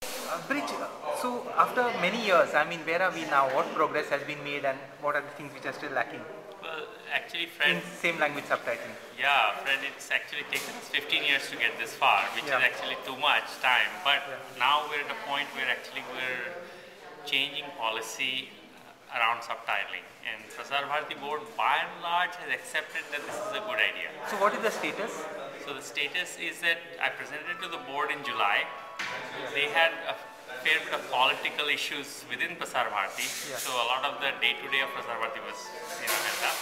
Brij, so after many years, I mean, where are we now? What progress has been made, and what are the things which are still lacking Well, actually, friend, in same language subtitling? yeah, friend, it's actually taken us 15 years to get this far, which is actually too much time. But now we're at a point where actually we're changing policy around subtitling. And Prasar Bharati board, by and large, has accepted that this is a good idea. So what is the status? So the status is that I presented it to the board in July. They had a fair bit of political issues within Prasar Bharati, so a lot of the day-to-day of Prasar Bharati was held up.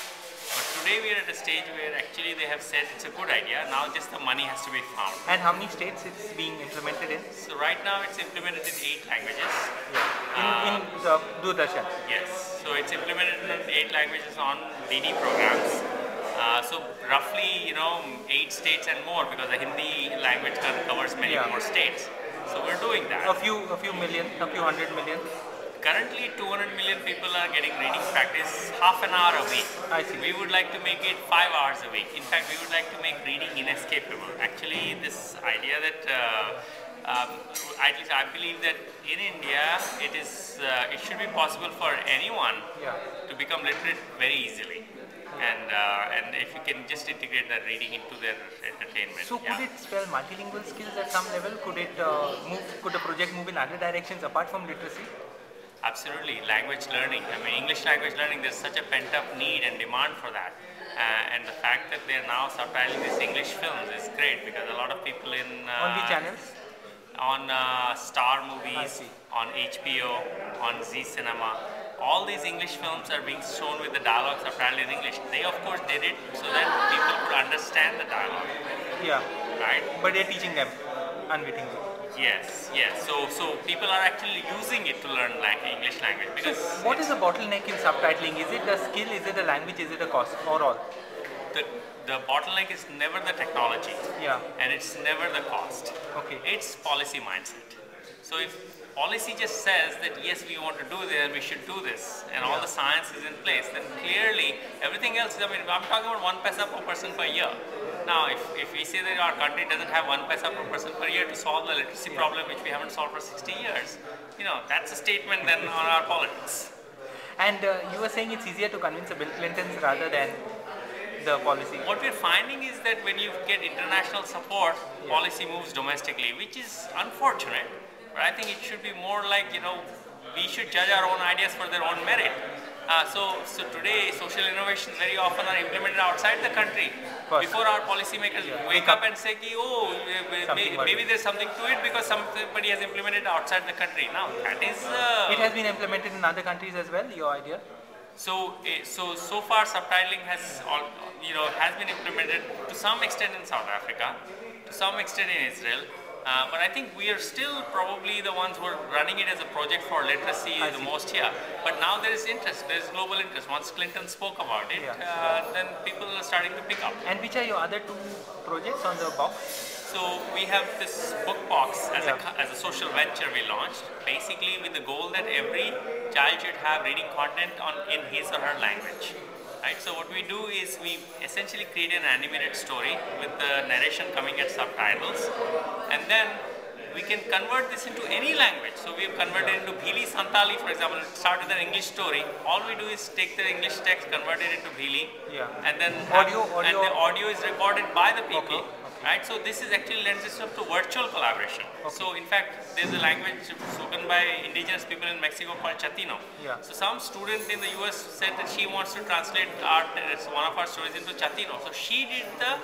But today we are at a stage where actually they have said it's a good idea, now just the money has to be found. And how many states it's being implemented in? So right now it's implemented in 8 languages. In the Doordarshan? Yes, so it's implemented in 8 languages on DD programs. So roughly, 8 states and more, because the Hindi language covers many more states. So we're doing that. A few million, a few 100 million. Currently, 200 million people are getting reading practice half an hour a week. I see. We would like to make it 5 hours a week. In fact, we would like to make reading inescapable. Actually, this idea that at least I believe that in India, it should be possible for anyone to become literate very easily. And if you can just integrate that reading into their entertainment. So could it spell multilingual skills at some level? Could it could the project move in other directions apart from literacy? Absolutely, language learning. I mean, English language learning, there's such a pent-up need and demand for that. And the fact that they're now subtitling these English films is great, because a lot of people in... on which channels? On Star Movies, on HBO, on Z Cinema. All these English films are being shown with the dialogue subtitled in English. They of course did it so that people could understand the dialogue. Yeah. Right? But they're teaching them unwittingly. Yes, yes. So people are actually using it to learn English language. Because so what is the bottleneck in subtitling? Is it the skill, is it the language, is it a cost, or all? The bottleneck is never the technology. Yeah. And it's never the cost. Okay. It's policy mindset. So if policy just says that yes, we want to do this and we should do this, and all the science is in place, then clearly everything else, I mean, I'm talking about 1 paisa per person per year. Now, if we say that our country doesn't have 1 paisa per person per year to solve the literacy problem, which we haven't solved for 60 years, that's a statement then on our politics. And you were saying it's easier to convince the Bill Clintons rather than the policy. What we're finding is that when you get international support, policy moves domestically, which is unfortunate. But I think it should be more like, we should judge our own ideas for their own merit. So today, social innovations very often are implemented outside the country. Before our policymakers wake up and say, oh, maybe there's something to it because somebody has implemented outside the country. Now, that is... it has been implemented in other countries as well, your idea? So far subtitling has been implemented to some extent in South Africa, to some extent in Israel. But I think we are still probably the ones who are running it as a project for literacy the most here. But now there is interest, there is global interest. Once Clinton spoke about it, then people are starting to pick up. And which are your other 2 projects on the box? So we have this book box as a social venture we launched, basically with the goal that every child should have reading content in his or her language. Right? So what we do is we essentially create an animated story with the narration coming at subtitles, and then we can convert this into any language. So we have converted into Bhili Santali, for example. Start with an English story. All we do is take the English text, convert it into Bhili, and then and the audio is recorded by the people. Right? So this is actually lends itself to virtual collaboration. So in fact, there's a language spoken by indigenous people in Mexico called Chatino. So some student in the US said that she wants to translate one of our stories into Chatino. So she did the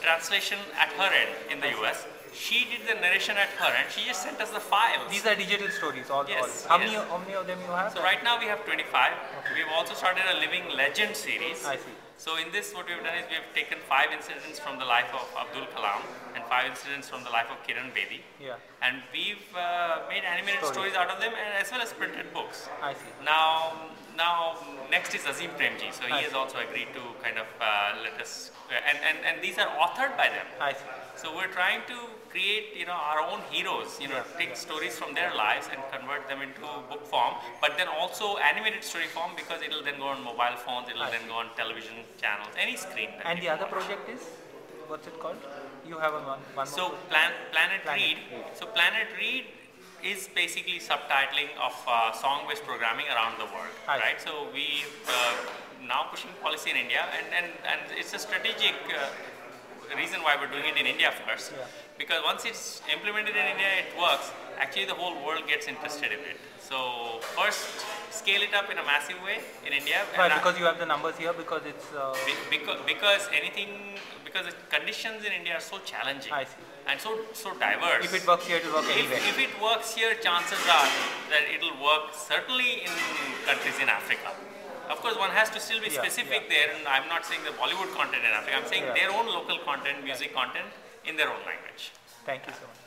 translation at her end in the US. She did the narration at her end. She just sent us the files. These are digital stories, all. How many of them you have? So right now we have 25. We've also started a Living Legend series. I see. So in this, what we've done is we've taken 5 incidents from the life of Abdul Kalam and 5 incidents from the life of Kiran Bedi. And we've made animated stories out of them, and as well as printed books. I see. Now next is Azim Premji. So he has also agreed to kind of let us, and these are authored by them. I see. So we're trying to create, our own heroes, take stories from their lives and convert them into book form, but then also animated story form, because it will then go on mobile phones, it will then go on television channels, any screen. And the other project is, what's it called? You have one. So Planet Read. So Planet Read is basically subtitling of song-based programming around the world, right? So we now pushing policy in India, and it's a strategic reason why we're doing it in India first, because once it's implemented in India, it works. Actually, the whole world gets interested in it. So first, scale it up in a massive way in India. Right, because you have the numbers here, because it's because the conditions in India are so challenging. I see. And so diverse. If it works here, it will work anywhere. If it works here, chances are that it will work certainly in countries in Africa. Of course, one has to still be specific there, and I'm not saying the Bollywood content in Africa. I'm saying their own local content, music content in their own language. Thank you so much.